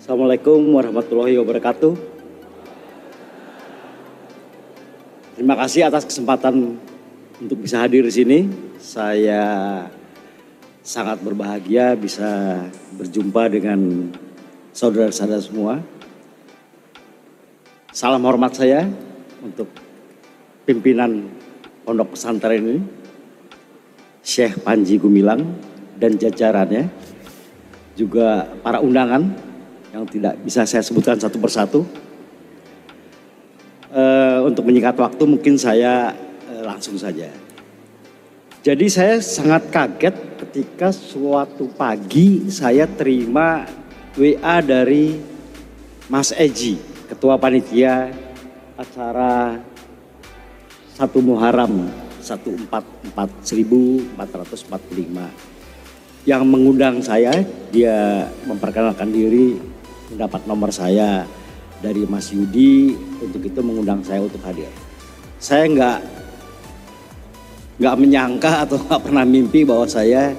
Assalamualaikum warahmatullahi wabarakatuh. Terima kasih atas kesempatan untuk bisa hadir di sini. Saya sangat berbahagia bisa berjumpa dengan saudara-saudara semua. Salam hormat saya untuk pimpinan Pondok Pesantren ini, Syekh Panji Gumilang dan jajarannya, juga para undangan yang tidak bisa saya sebutkan satu persatu. Untuk menyingkat waktu mungkin saya langsung saja. Jadi saya sangat kaget ketika suatu pagi saya terima WA dari Mas Eji, Ketua Panitia acara 1 Muharram 1445 yang mengundang saya. Dia memperkenalkan diri, mendapat nomor saya dari Mas Yudi, untuk itu mengundang saya untuk hadir. Saya nggak menyangka atau nggak pernah mimpi bahwa saya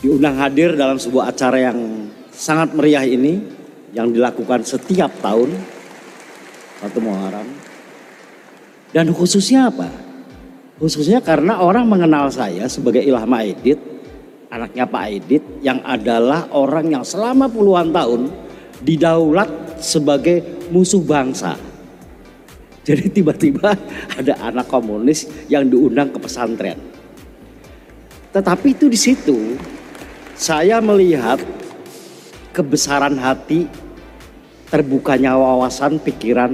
diundang hadir dalam sebuah acara yang sangat meriah ini, yang dilakukan setiap tahun 1 Muharram. Dan khususnya apa? Khususnya karena orang mengenal saya sebagai Ilham Aidit, anaknya Pak Aidit, yang adalah orang yang selama puluhan tahun didaulat sebagai musuh bangsa. Jadi tiba-tiba ada anak komunis yang diundang ke pesantren. Tetapi itu di situ saya melihat kebesaran hati, terbukanya wawasan pikiran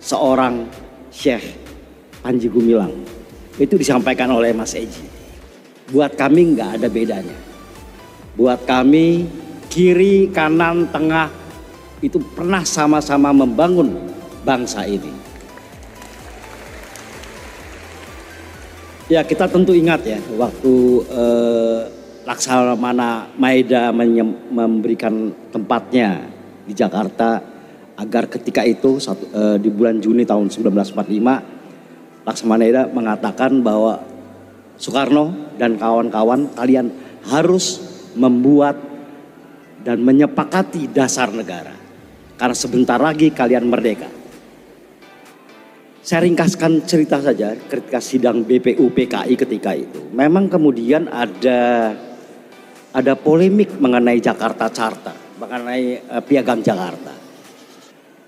seorang Syekh Panji Gumilang. Itu disampaikan oleh Mas Eji. Buat kami nggak ada bedanya. Buat kami kiri, kanan, tengah itu pernah sama-sama membangun bangsa ini. Ya, kita tentu ingat ya waktu Laksamana Maeda memberikan tempatnya di Jakarta agar ketika itu di bulan Juni tahun 1945 Laksamana Maeda mengatakan bahwa Soekarno dan kawan-kawan, kalian harus membuat dan menyepakati dasar negara karena sebentar lagi kalian merdeka. Saya ringkaskan cerita saja ketika sidang BPU PKI ketika itu. Memang kemudian ada polemik mengenai Jakarta Charter, mengenai Piagam Jakarta.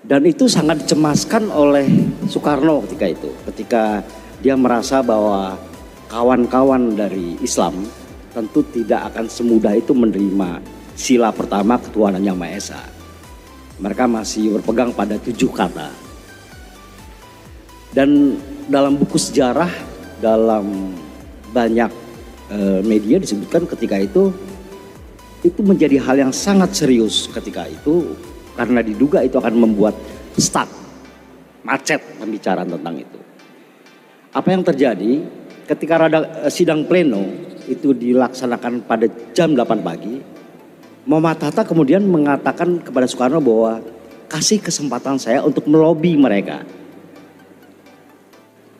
Dan itu sangat dicemaskan oleh Soekarno ketika itu. Ketika dia merasa bahwa kawan-kawan dari Islam tentu tidak akan semudah itu menerima sila pertama ketuhanan Yang Maha Esa. Mereka masih berpegang pada 7 kata. Dan dalam buku sejarah, dalam banyak media disebutkan ketika itu menjadi hal yang sangat serius ketika itu, karena diduga itu akan membuat stuck, macet pembicaraan tentang itu. Apa yang terjadi ketika sidang pleno itu dilaksanakan pada jam 8 pagi, Muhammad Hatta kemudian mengatakan kepada Soekarno bahwa kasih kesempatan saya untuk melobi mereka.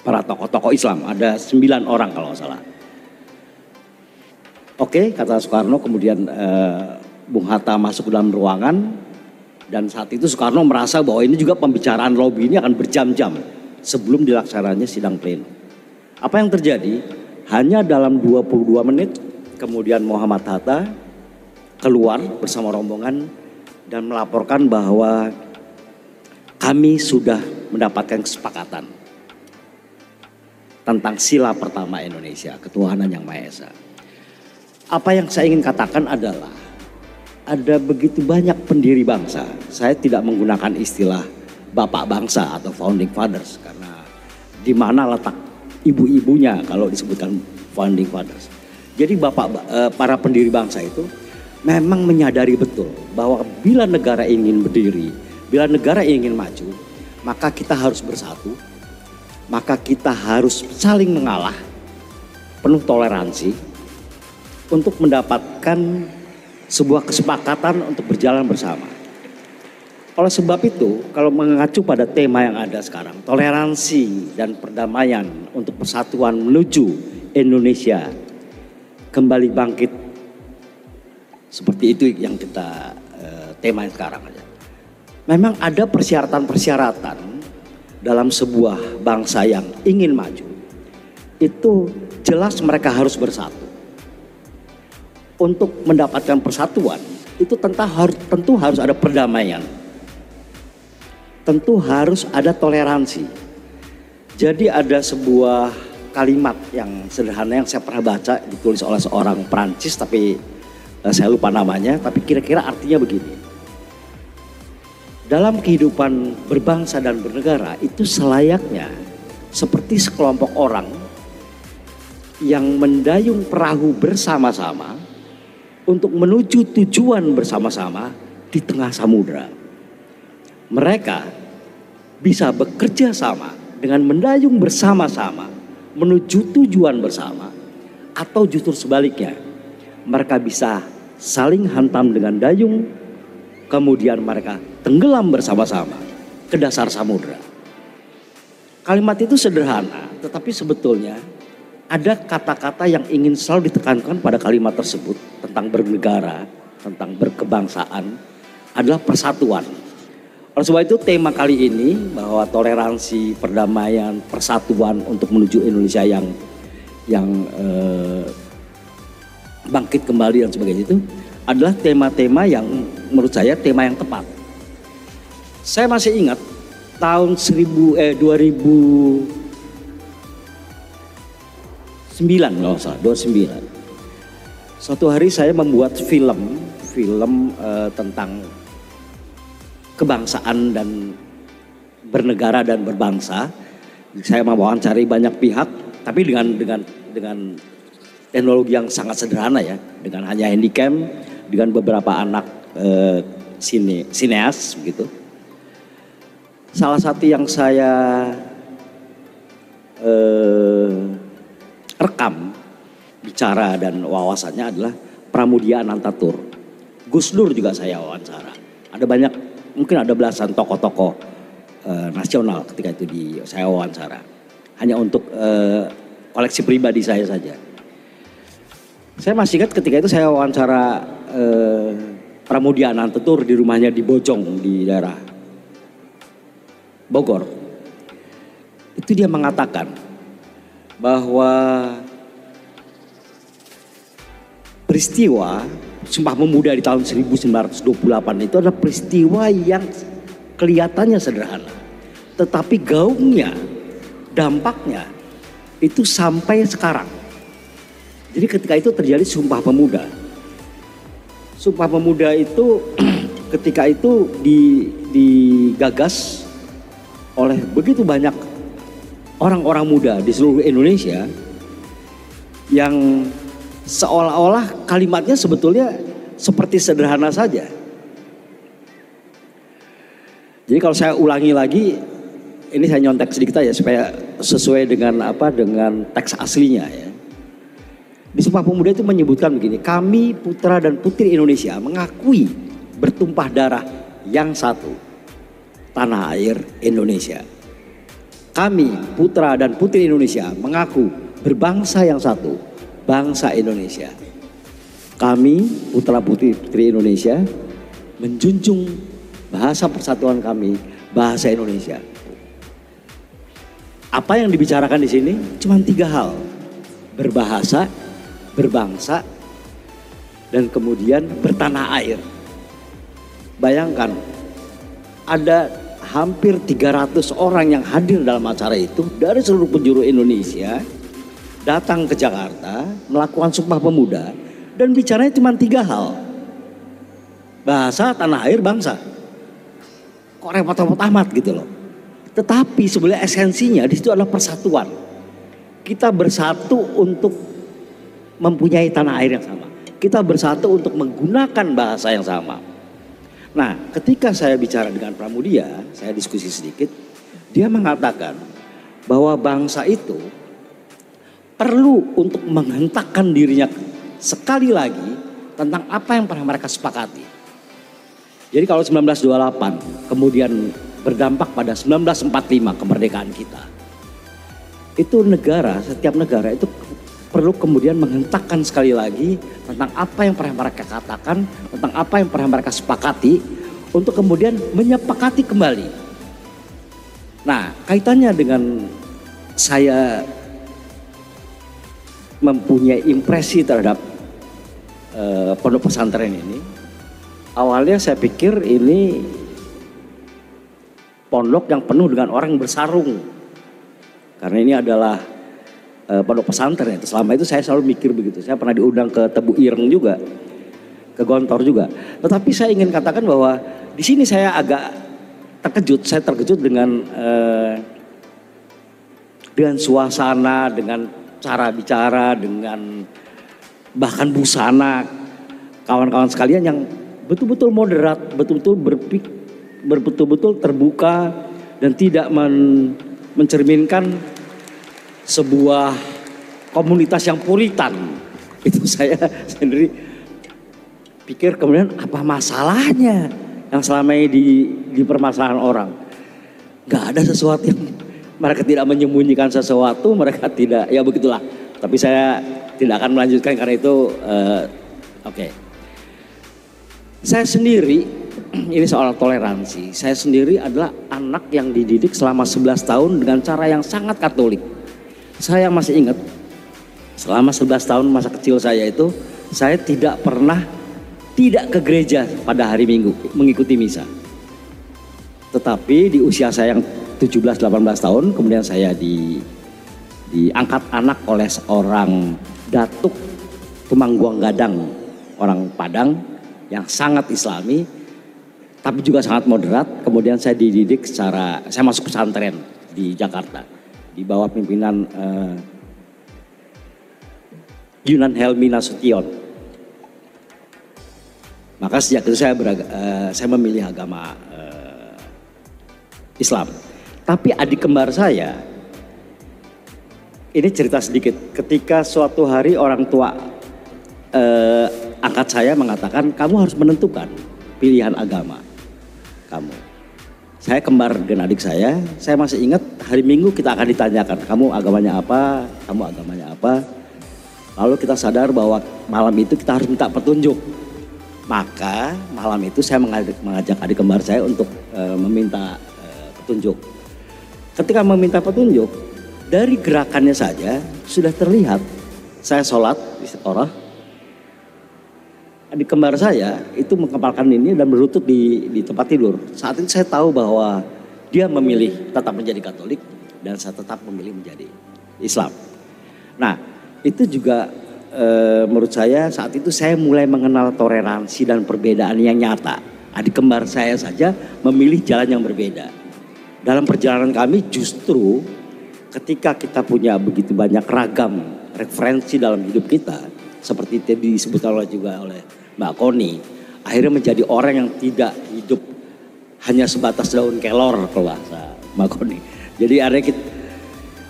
Para tokoh-tokoh Islam, ada 9 orang kalau nggak salah. Oke, kata Soekarno, kemudian Bung Hatta masuk ke dalam ruangan. Dan saat itu Soekarno merasa bahwa ini juga pembicaraan lobby ini akan berjam-jam sebelum dilaksananya sidang pleno. Apa yang terjadi? Hanya dalam 22 menit kemudian Muhammad Hatta keluar bersama rombongan dan melaporkan bahwa kami sudah mendapatkan kesepakatan tentang sila pertama Indonesia, ketuhanan Yang Maha Esa. Apa yang saya ingin katakan adalah ada begitu banyak pendiri bangsa. Saya tidak menggunakan istilah bapak bangsa atau founding fathers karena di mana letak ibu-ibunya kalau disebutkan founding fathers. Jadi para pendiri bangsa itu memang menyadari betul bahwa bila negara ingin berdiri, bila negara ingin maju, maka kita harus bersatu. Maka kita harus saling mengalah, penuh toleransi untuk mendapatkan sebuah kesepakatan untuk berjalan bersama. Oleh sebab itu, kalau mengacu pada tema yang ada sekarang, toleransi dan perdamaian untuk persatuan menuju Indonesia kembali bangkit, seperti itu yang kita tema yang sekarang aja. Memang ada persyaratan-persyaratan dalam sebuah bangsa yang ingin maju. Itu jelas mereka harus bersatu. Untuk mendapatkan persatuan itu tentu harus ada perdamaian. Tentu harus ada toleransi. Jadi ada sebuah kalimat yang sederhana yang saya pernah baca, ditulis oleh seorang Perancis tapi saya lupa namanya, tapi kira-kira artinya begini. Dalam kehidupan berbangsa dan bernegara itu selayaknya seperti sekelompok orang yang mendayung perahu bersama-sama untuk menuju tujuan bersama-sama di tengah samudra. Mereka bisa bekerja sama dengan mendayung bersama-sama menuju tujuan bersama, atau justru sebaliknya, mereka bisa saling hantam dengan dayung, kemudian mereka tenggelam bersama-sama ke dasar samudra. Kalimat itu sederhana, tetapi sebetulnya ada kata-kata yang ingin selalu ditekankan pada kalimat tersebut tentang bernegara, tentang berkebangsaan, adalah persatuan. Oleh sebab itu tema kali ini bahwa toleransi, perdamaian, persatuan untuk menuju Indonesia yang bangkit kembali dan sebagainya itu adalah tema-tema yang menurut saya tema yang tepat. Saya masih ingat tahun 2009 kalau salah, 29. Suatu hari saya membuat film tentang kebangsaan dan bernegara dan berbangsa. Saya mewawancari banyak pihak, tapi dengan teknologi yang sangat sederhana ya, dengan hanya handycam, dengan beberapa anak sineas begitu. Salah satu yang saya rekam bicara dan wawasannya adalah Pramudia Anantatur. Gus Dur juga saya wawancara. Ada banyak, mungkin ada belasan tokoh-tokoh nasional ketika itu saya wawancara. Hanya untuk koleksi pribadi saya saja. Saya masih ingat ketika itu saya wawancara Pramudia Anantatur di rumahnya di Bojong di daerah Bogor. Itu dia mengatakan bahwa peristiwa Sumpah Pemuda di tahun 1928 itu adalah peristiwa yang kelihatannya sederhana, tetapi gaungnya, dampaknya itu sampai sekarang. Jadi ketika itu terjadi Sumpah Pemuda. Sumpah Pemuda itu ketika itu digagas oleh begitu banyak orang-orang muda di seluruh Indonesia yang seolah-olah kalimatnya sebetulnya seperti sederhana saja. Jadi kalau saya ulangi lagi, ini saya nyontek sedikit aja supaya sesuai dengan teks aslinya ya. Di Sumpah Pemuda itu menyebutkan begini, kami putra dan putri Indonesia mengakui bertumpah darah yang satu, tanah air Indonesia. Kami putra dan putri Indonesia mengaku berbangsa yang satu, bangsa Indonesia. Kami putra putri Indonesia menjunjung bahasa persatuan kami, bahasa Indonesia. Apa yang dibicarakan di sini cuma 3 hal. Berbahasa, berbangsa, dan kemudian bertanah air. Bayangkan ada hampir 300 orang yang hadir dalam acara itu dari seluruh penjuru Indonesia datang ke Jakarta melakukan Sumpah Pemuda dan bicaranya cuma 3 hal. Bahasa, tanah air, bangsa. Kok repot-repot amat gitu loh. Tetapi sebenarnya esensinya di situ adalah persatuan. Kita bersatu untuk mempunyai tanah air yang sama. Kita bersatu untuk menggunakan bahasa yang sama. Nah, ketika saya bicara dengan Pramudia, saya diskusi sedikit, dia mengatakan bahwa bangsa itu perlu untuk menghentakkan dirinya sekali lagi tentang apa yang pernah mereka sepakati. Jadi kalau 1928 kemudian berdampak pada 1945 kemerdekaan kita, itu setiap negara itu perlu kemudian menghentakkan sekali lagi tentang apa yang pernah mereka katakan, tentang apa yang pernah mereka sepakati, untuk kemudian menyepakati kembali. Nah, kaitannya dengan saya mempunyai impresi terhadap pondok pesantren ini, awalnya saya pikir ini pondok yang penuh dengan orang yang bersarung. Karena ini adalah pondok pesantren. Selama itu saya selalu mikir begitu. Saya pernah diundang ke Tebu Ireng juga, ke Gontor juga. Tetapi saya ingin katakan bahwa di sini saya agak terkejut. Saya terkejut dengan suasana, dengan cara bicara, dengan bahkan busana kawan-kawan sekalian yang betul-betul moderat, betul-betul terbuka dan tidak mencerminkan sebuah komunitas yang puritan. Itu saya sendiri pikir kemudian apa masalahnya yang selama ini dipermasalahan orang. Gak ada sesuatu yang mereka tidak menyembunyikan sesuatu, mereka tidak, ya begitulah. Tapi saya tidak akan melanjutkan karena itu oke. Saya sendiri, ini soal toleransi, saya sendiri adalah anak yang dididik selama 11 tahun dengan cara yang sangat Katolik. Saya masih ingat, selama 11 tahun masa kecil saya itu, saya tidak pernah tidak ke gereja pada hari Minggu mengikuti misa. Tetapi di usia saya yang 17-18 tahun, kemudian saya diangkat anak oleh seorang datuk Tumangguang Gadang, orang Padang yang sangat Islami, tapi juga sangat moderat. Kemudian saya dididik saya masuk pesantren di Jakarta di bawah pimpinan Yunan Helmi Nasution. Maka sejak itu saya memilih agama Islam. Tapi adik kembar saya, ini cerita sedikit. Ketika suatu hari orang tua angkat saya mengatakan, kamu harus menentukan pilihan agama kamu. Saya kembar dengan adik saya masih ingat hari Minggu kita akan ditanyakan, kamu agamanya apa, kamu agamanya apa. Lalu kita sadar bahwa malam itu kita harus minta petunjuk. Maka malam itu saya mengajak adik kembar saya untuk meminta petunjuk. Ketika meminta petunjuk, dari gerakannya saja sudah terlihat. Saya sholat di sekolah, adik kembar saya itu mengepalkan ini dan berlutut di tempat tidur. Saat itu saya tahu bahwa dia memilih tetap menjadi Katolik dan saya tetap memilih menjadi Islam. Nah, itu juga menurut saya saat itu saya mulai mengenal toleransi dan perbedaan yang nyata. Adik kembar saya saja memilih jalan yang berbeda. Dalam perjalanan kami justru ketika kita punya begitu banyak ragam referensi dalam hidup kita, seperti tadi disebutkan juga oleh Mbak Koni, akhirnya menjadi orang yang tidak hidup hanya sebatas daun kelor kalau bahasa Mbak Koni. Jadi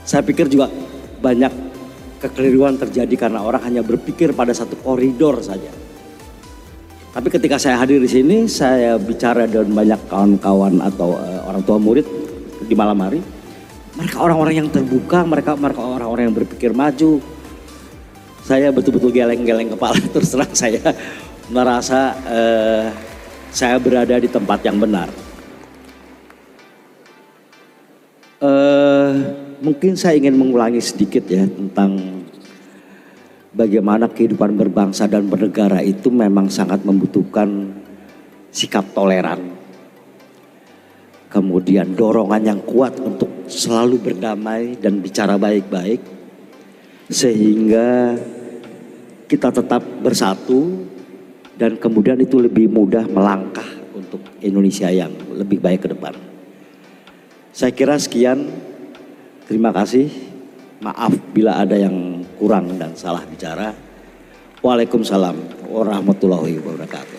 saya pikir juga banyak kekeliruan terjadi karena orang hanya berpikir pada satu koridor saja. Tapi ketika saya hadir di sini, saya bicara dengan banyak kawan-kawan atau orang tua murid di malam hari. Mereka orang-orang yang terbuka, mereka orang-orang yang berpikir maju. Saya betul-betul geleng-geleng kepala, terus terang saya merasa saya berada di tempat yang benar. Mungkin saya ingin mengulangi sedikit ya tentang bagaimana kehidupan berbangsa dan bernegara itu memang sangat membutuhkan sikap toleran. Kemudian dorongan yang kuat untuk selalu berdamai dan bicara baik-baik. Sehingga kita tetap bersatu dan kemudian itu lebih mudah melangkah untuk Indonesia yang lebih baik ke depan. Saya kira sekian, terima kasih. Maaf bila ada yang kurang dan salah bicara. Waalaikumsalam warahmatullahi wabarakatuh.